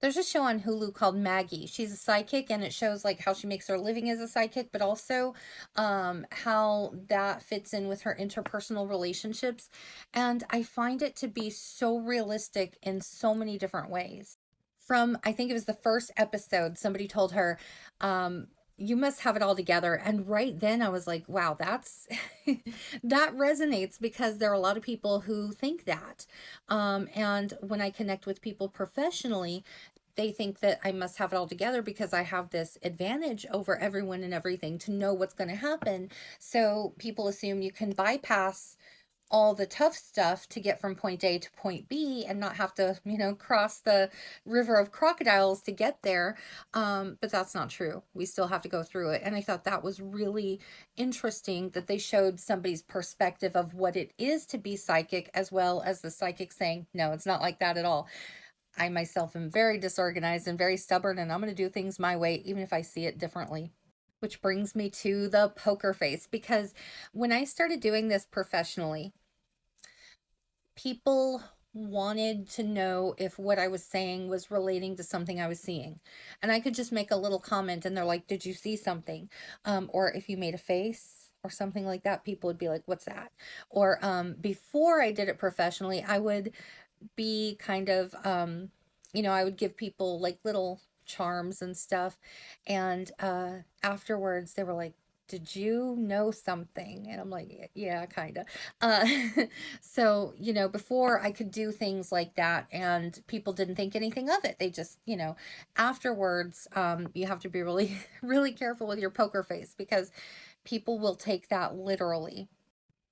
There's a show on Hulu called Maggie. She's a psychic, and it shows like how she makes her living as a psychic, but also how that fits in with her interpersonal relationships. And I find it to be so realistic in so many different ways. From, I think it was the first episode, somebody told her, you must have it all together. And right then I was like, wow, that's that resonates, because there are a lot of people who think that. And when I connect with people professionally, they think that I must have it all together because I have this advantage over everyone and everything to know what's going to happen. So people assume you can bypass all the tough stuff to get from point A to point B and not have to, cross the river of crocodiles to get there. But that's not true. We still have to go through it. And I thought that was really interesting that they showed somebody's perspective of what it is to be psychic, as well as the psychic saying, no, it's not like that at all. I myself am very disorganized and very stubborn, and I'm going to do things my way, even if I see it differently. Which brings me to the poker face, because when I started doing this professionally, people wanted to know if what I was saying was relating to something I was seeing. And I could just make a little comment and they're like, did you see something? Or if you made a face or something like that, people would be like, what's that? Or before I did it professionally, I would be kind of, I would give people like little charms and stuff. And afterwards, they were like, did you know something? And I'm like, yeah, kind of. Uh, so, before I could do things like that and people didn't think anything of it. They just, afterwards, you have to be really, really careful with your poker face, because people will take that literally.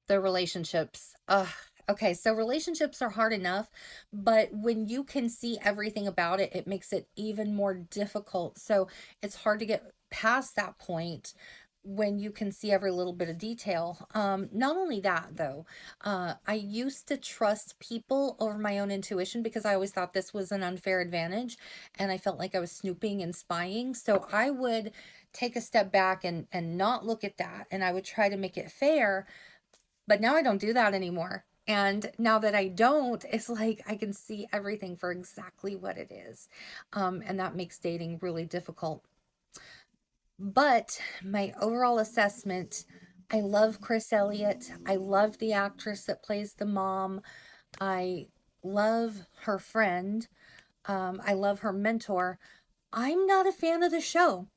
The relationships. Ugh. Okay, so relationships are hard enough, but when you can see everything about it, it makes it even more difficult. So it's hard to get past that point when you can see every little bit of detail. Not only that, though, I used to trust people over my own intuition because I always thought this was an unfair advantage, and I felt like I was snooping and spying. So I would take a step back and not look at that, and I would try to make it fair, but now I don't do that anymore. And now that I don't, it's like I can see everything for exactly what it is. And that makes dating really difficult. But my overall assessment, I love Chris Elliott. I love the actress that plays the mom. I love her friend. I love her mentor. I'm not a fan of the show.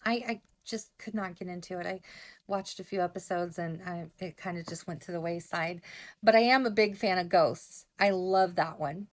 I just could not get into it. I watched a few episodes and it kind of just went to the wayside. But I am a big fan of Ghosts. I love that one.